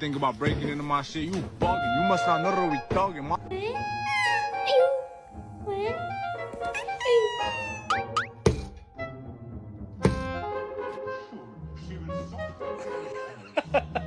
think about breaking into my shit, you bugging. You must not know that we thugging. My Ha ha ha!